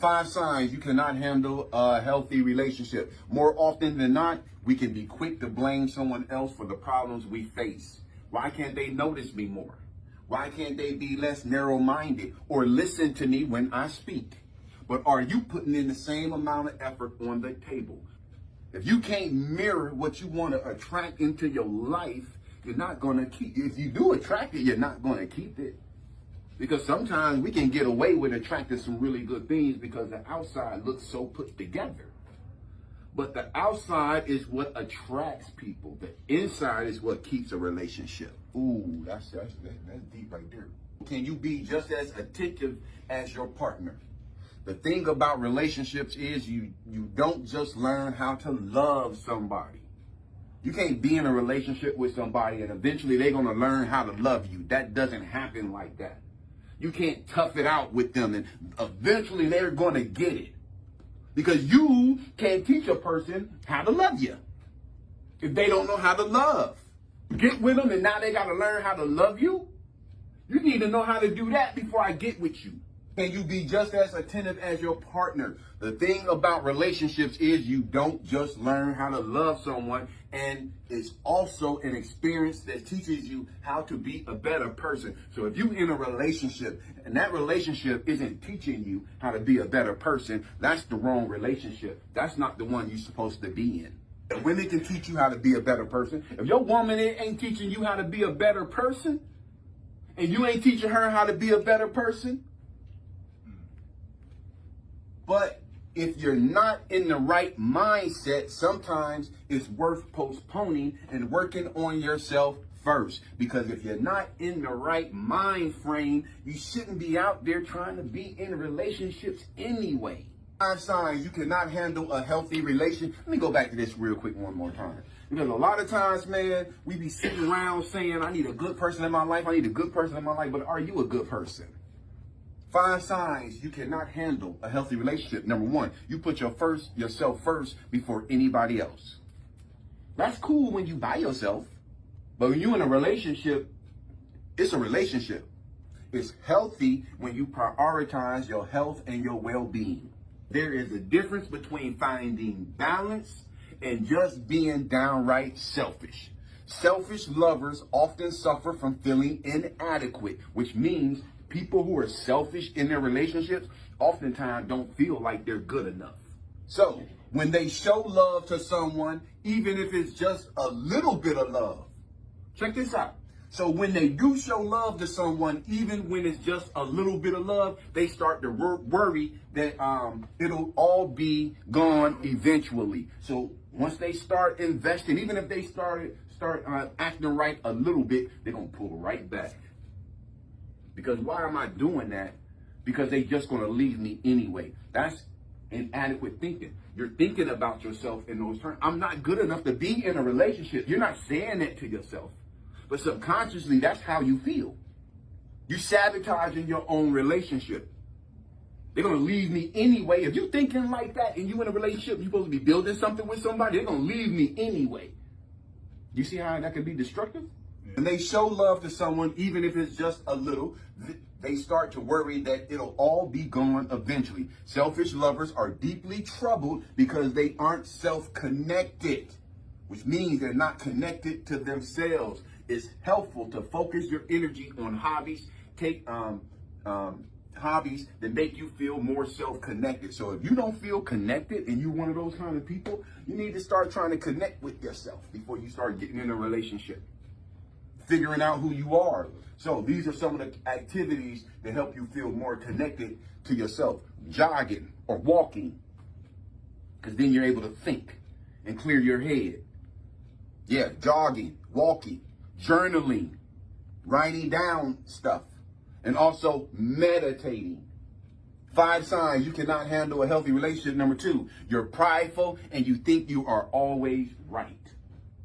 5 signs you cannot handle a healthy relationship. More often than not, we can be quick to blame someone else for the problems we face. Why can't they notice me more? Why can't they be less narrow-minded or listen to me when I speak? But are you putting in the same amount of effort on the table? If you can't mirror what you want to attract into your life, you're not going to keep it. If you do attract it, you're not going to keep it. Because sometimes we can get away with attracting some really good things because the outside looks so put together. But the outside is what attracts people. The inside is what keeps a relationship. Ooh, that's deep right there. Can you be just as attentive as your partner? The thing about relationships is you don't just learn how to love somebody. You can't be in a relationship with somebody and eventually they're going to learn how to love you. That doesn't happen like that. You can't tough it out with them and eventually they're going to get it. Because you can't teach a person how to love you if they don't know how to love. Get with them and now they got to learn how to love you. You need to know how to do that before I get with you. Can you be just as attentive as your partner? The thing about relationships is you don't just learn how to love someone, and it's also an experience that teaches you how to be a better person. So if you're in a relationship and that relationship isn't teaching you how to be a better person, that's the wrong relationship. That's not the one you're supposed to be in. And women can teach you how to be a better person. If your woman ain't teaching you how to be a better person, and you ain't teaching her how to be a better person, but if you're not in the right mindset, sometimes it's worth postponing and working on yourself first. Because if you're not in the right mind frame, you shouldn't be out there trying to be in relationships anyway. 5 signs you cannot handle a healthy relationship. Let me go back to this real quick one more time. Because a lot of times, man, we be sitting around saying, I need a good person in my life. I need a good person in my life. But are you a good person? 5 signs you cannot handle a healthy relationship. Number 1, you put yourself first before anybody else. That's cool when you by yourself, but when you're in a relationship, it's a relationship. It's healthy when you prioritize your health and your well-being. There is a difference between finding balance and just being downright selfish. Selfish lovers often suffer from feeling inadequate, which means people who are selfish in their relationships oftentimes don't feel like they're good enough. So when they show love to someone, even if it's just a little bit of love, check this out. So when they do show love to someone, even when it's just a little bit of love, they start to worry that it'll all be gone eventually. So once they start investing, even if they start acting right a little bit, they're going to pull right back. Because why am I doing that? Because they just going to leave me anyway. That's inadequate thinking. You're thinking about yourself in those terms. I'm not good enough to be in a relationship. You're not saying that to yourself. But subconsciously, that's how you feel. You sabotaging your own relationship. They're going to leave me anyway. If you're thinking like that and you're in a relationship, you're supposed to be building something with somebody, they're going to leave me anyway. You see how that can be destructive? When they show love to someone, even if it's just a little, they start to worry that it'll all be gone eventually. Selfish lovers are deeply troubled because they aren't self-connected, which means they're not connected to themselves. It's helpful to focus your energy on hobbies. Take hobbies that make you feel more self-connected. So if you don't feel connected and you're one of those kind of people, you need to start trying to connect with yourself before you start getting in a relationship. Figuring out who you are. So these are some of the activities that help you feel more connected to yourself. Jogging or walking, because then you're able to think and clear your head. Yeah, jogging, walking, journaling, writing down stuff, and also meditating. 5 signs you cannot handle a healthy relationship. Number 2, you're prideful and you think you are always right.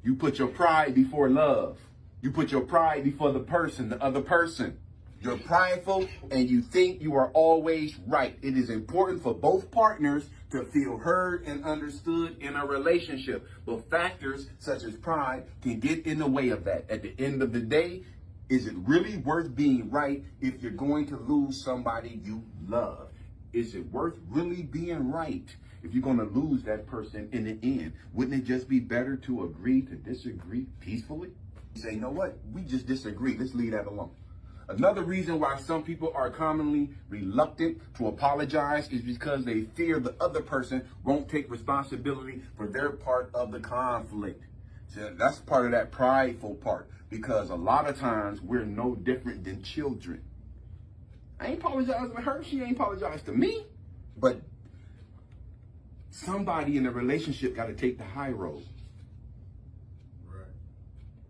You put your pride before love. You put your pride before the other person. You're prideful and you think you are always right. It is important for both partners to feel heard and understood in a relationship. But factors such as pride can get in the way of that. At the end of the day, is it really worth being right if you're going to lose somebody you love? Is it worth really being right if you're going to lose that person in the end? Wouldn't it just be better to agree to disagree peacefully? Say, you know what? We just disagree. Let's leave that alone. Another reason why some people are commonly reluctant to apologize is because they fear the other person won't take responsibility for their part of the conflict. So that's part of that prideful part, because a lot of times we're no different than children. I ain't apologizing to her. She ain't apologized to me. But somebody in a relationship got to take the high road. Right.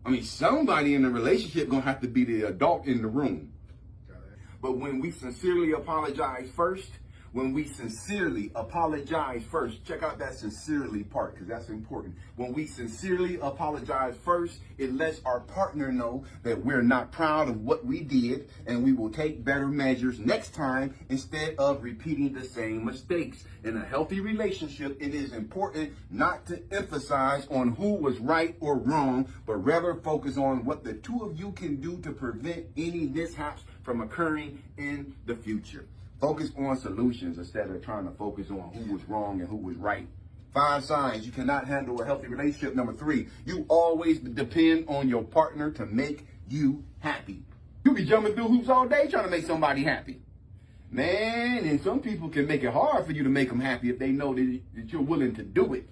I mean, somebody in a relationship going to have to be the adult in the room. But when we sincerely apologize first, check out that sincerely part, because that's important. When we sincerely apologize first, it lets our partner know that we're not proud of what we did, and we will take better measures next time instead of repeating the same mistakes. In a healthy relationship, it is important not to emphasize on who was right or wrong, but rather focus on what the two of you can do to prevent any mishaps from occurring in the future. Focus on solutions instead of trying to focus on who was wrong and who was right. 5 signs you cannot handle a healthy relationship. Number 3, you always depend on your partner to make you happy. You be jumping through hoops all day trying to make somebody happy. Man, and some people can make it hard for you to make them happy if they know that you're willing to do it.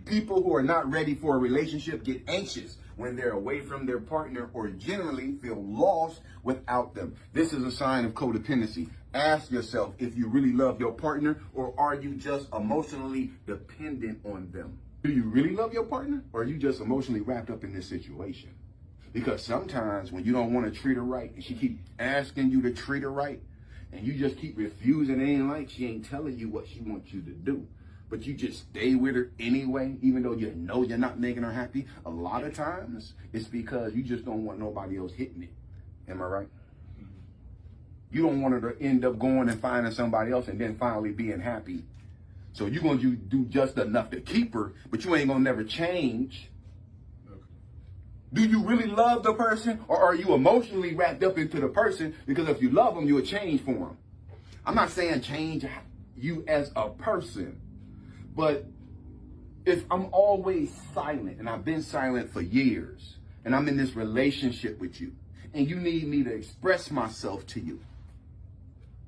People who are not ready for a relationship get anxious when they're away from their partner, or generally feel lost without them. This is a sign of codependency. Ask yourself if you really love your partner, or are you just emotionally dependent on them? Do you really love your partner, or are you just emotionally wrapped up in this situation? Because sometimes when you don't want to treat her right, and she keep asking you to treat her right, and you just keep refusing, it ain't like she ain't telling you what she wants you to do, but you just stay with her anyway, even though you know you're not making her happy. A lot of times, it's because you just don't want nobody else hitting it. Am I right? You don't want her to end up going and finding somebody else and then finally being happy. So you're going to do just enough to keep her, but you ain't going to never change. Okay. Do you really love the person, or are you emotionally wrapped up into the person? Because if you love them, you'll change for them. I'm not saying change you as a person. But if I'm always silent, and I've been silent for years, and I'm in this relationship with you, and you need me to express myself to you,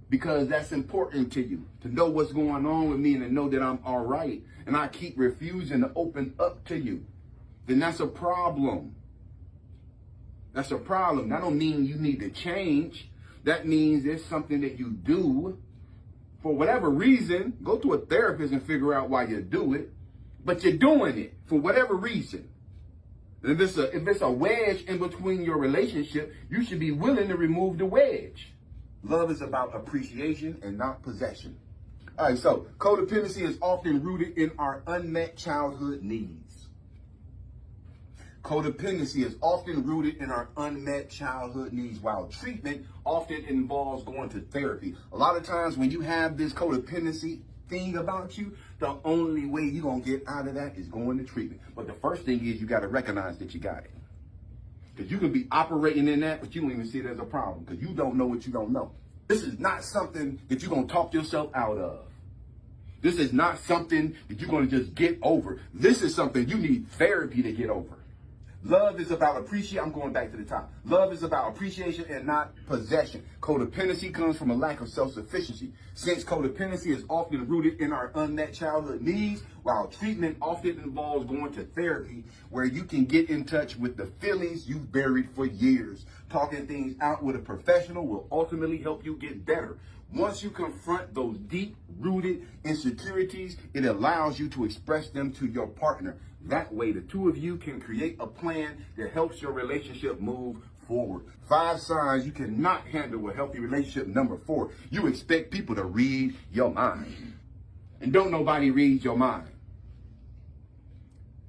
because that's important to you, to know what's going on with me and to know that I'm all right, and I keep refusing to open up to you, then that's a problem. That's a problem. That don't mean you need to change. That means there's something that you do. For whatever reason, go to a therapist and figure out why you do it, but you're doing it for whatever reason. And if it's a wedge in between your relationship, you should be willing to remove the wedge. Love is about appreciation and not possession. All right, so codependency is often rooted in our unmet childhood needs. Codependency is often rooted in our unmet childhood needs, while treatment often involves going to therapy. A lot of times when you have this codependency thing about you, the only way you're going to get out of that is going to treatment. But the first thing is you got to recognize that you got it. Because you can be operating in that, but you don't even see it as a problem, because you don't know what you don't know. This is not something that you're going to talk yourself out of. This is not something that you're going to just get over. This is something you need therapy to get over. Love is about appreciation. I'm going back to the top. Love is about appreciation and not possession. Codependency comes from a lack of self-sufficiency. Since codependency is often rooted in our unmet childhood needs, while treatment often involves going to therapy, where you can get in touch with the feelings you've buried for years. Talking things out with a professional will ultimately help you get better. Once you confront those deep-rooted insecurities, it allows you to express them to your partner. That way, the two of you can create a plan that helps your relationship move forward. 5 signs you cannot handle a healthy relationship. Number 4, you expect people to read your mind. And don't nobody read your mind.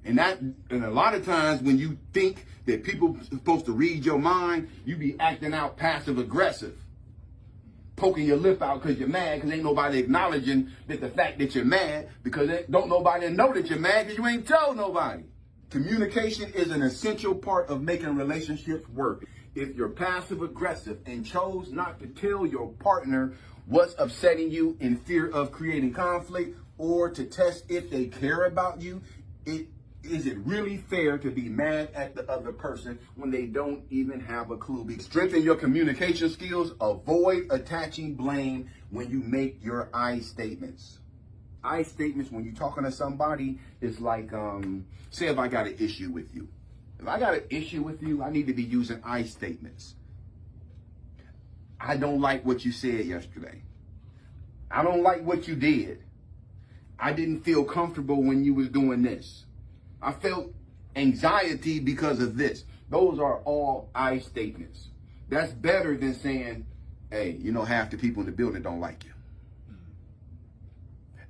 And a lot of times when you think that people are supposed to read your mind, you be acting out passive aggressive. Poking your lip out because you're mad, because ain't nobody acknowledging that the fact that you're mad, because don't nobody know that you're mad because you ain't told nobody. Communication is an essential part of making relationships work. If you're passive aggressive and chose not to tell your partner what's upsetting you in fear of creating conflict, or to test if they care about you. Is it really fair to be mad at the other person when they don't even have a clue? Strengthen your communication skills. Avoid attaching blame when you make your I statements. I statements when you're talking to somebody is like, say if I got an issue with you. If I got an issue with you, I need to be using I statements. I don't like what you said yesterday. I don't like what you did. I didn't feel comfortable when you was doing this. I felt anxiety because of this. Those are all I statements. That's better than saying, hey, you know, half the people in the building don't like you.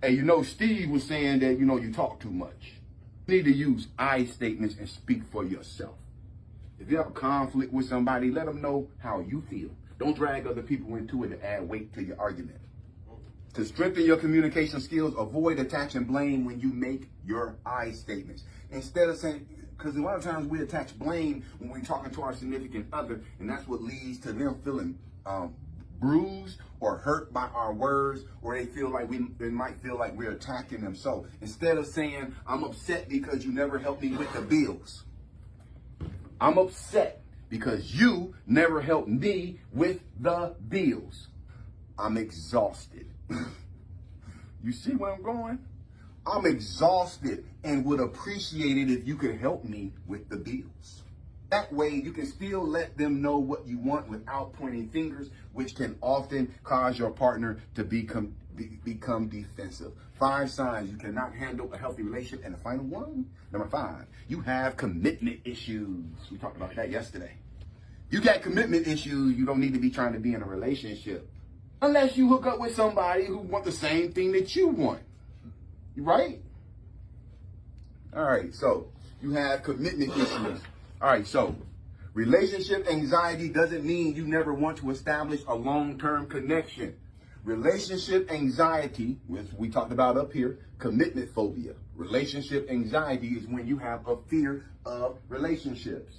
Hey, you know, Steve was saying that, you know, you talk too much. You need to use I statements and speak for yourself. If you have a conflict with somebody, let them know how you feel. Don't drag other people into it to add weight to your argument. To strengthen your communication skills, avoid attaching blame when you make your I statements. Instead of saying, because a lot of times we attach blame when we're talking to our significant other, and that's what leads to them feeling bruised or hurt by our words, or they might feel like we're attacking them. So instead of saying, I'm upset because you never helped me with the bills, I'm upset because you never helped me with the bills. I'm exhausted. You see where I'm going? I'm exhausted and would appreciate it if you could help me with the bills. That way you can still let them know what you want without pointing fingers, which can often cause your partner to become defensive. 5 signs you cannot handle a healthy relationship. And the final one, number 5, you have commitment issues. We talked about that yesterday. You got commitment issues, you don't need to be trying to be in a relationship. Unless you hook up with somebody who wants the same thing that you want. Right? All right, so you have commitment issues. All right, so relationship anxiety doesn't mean you never want to establish a long-term connection. Relationship anxiety, which we talked about up here, commitment phobia. Relationship anxiety is when you have a fear of relationships.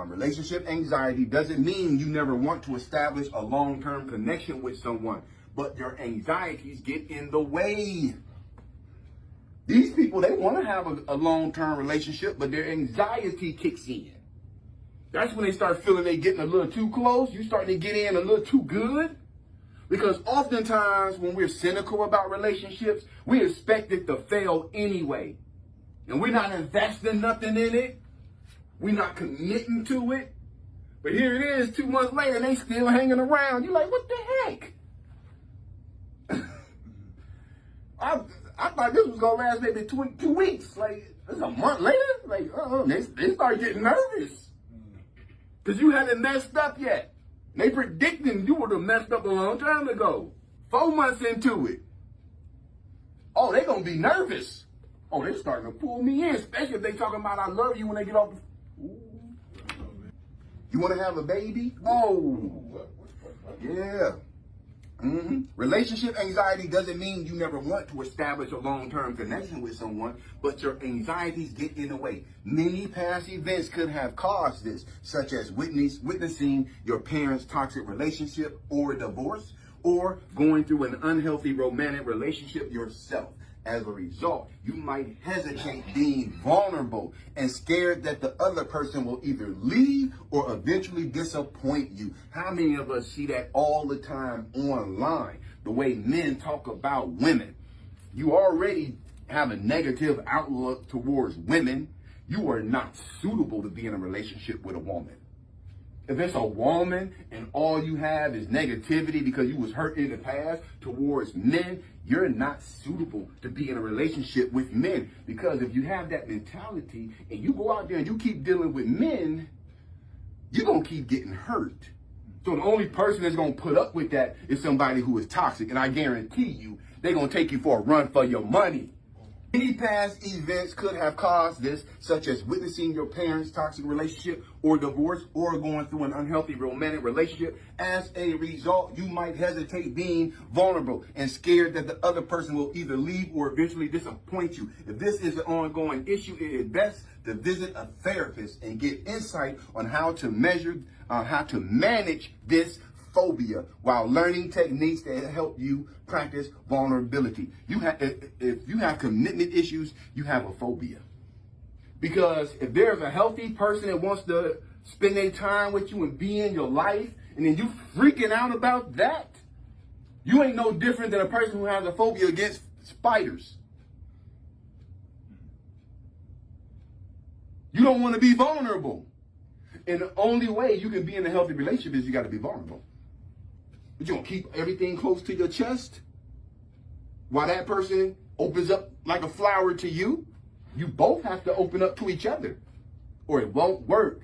Relationship anxiety doesn't mean you never want to establish a long-term connection with someone, but your anxieties get in the way. These people, they want to have a long-term relationship, but their anxiety kicks in. That's when they start feeling they're getting a little too close. You're starting to get in a little too good. Because oftentimes when we're cynical about relationships, we expect it to fail anyway. And we're not investing nothing in it. We're not committing to it. But here it is 2 months later and they still hanging around. You're like, what the heck? I thought this was going to last maybe 2 weeks. Like, it's a month later. Like, they start getting nervous. Because you hadn't messed up yet. They predicting you would have messed up a long time ago. 4 months into it. Oh, they going to be nervous. Oh, they're starting to pull me in. Especially if they talking about I love you when they get off the... You want to have a baby? Oh, yeah. Relationship anxiety doesn't mean you never want to establish a long-term connection with someone, but your anxieties get in the way. Many past events could have caused this, such as witnessing your parents' toxic relationship or divorce, or going through an unhealthy romantic relationship yourself. As a result, you might hesitate being vulnerable and scared that the other person will either leave or eventually disappoint you. How many of us see that all the time online? The way men talk about women. You already have a negative outlook towards women. You are not suitable to be in a relationship with a woman. If it's a woman and all you have is negativity because you was hurt in the past towards men, you're not suitable to be in a relationship with men. Because if you have that mentality and you go out there and you keep dealing with men, you're going to keep getting hurt. So the only person that's going to put up with that is somebody who is toxic. And I guarantee you, they're going to take you for a run for your money. Any past events could have caused this, such as witnessing your parents' toxic relationship or divorce or going through an unhealthy romantic relationship. As a result, you might hesitate being vulnerable and scared that the other person will either leave or eventually disappoint you. If this is an ongoing issue, it is best to visit a therapist and get insight on how to manage this phobia while learning techniques that help you practice vulnerability. If you have commitment issues, you have a phobia. Because if there's a healthy person that wants to spend their time with you and be in your life, and then you freaking out about that, you ain't no different than a person who has a phobia against spiders. You don't want to be vulnerable. And the only way you can be in a healthy relationship is you got to be vulnerable. But you going to keep everything close to your chest while that person opens up like a flower to you? You both have to open up to each other, or it won't work.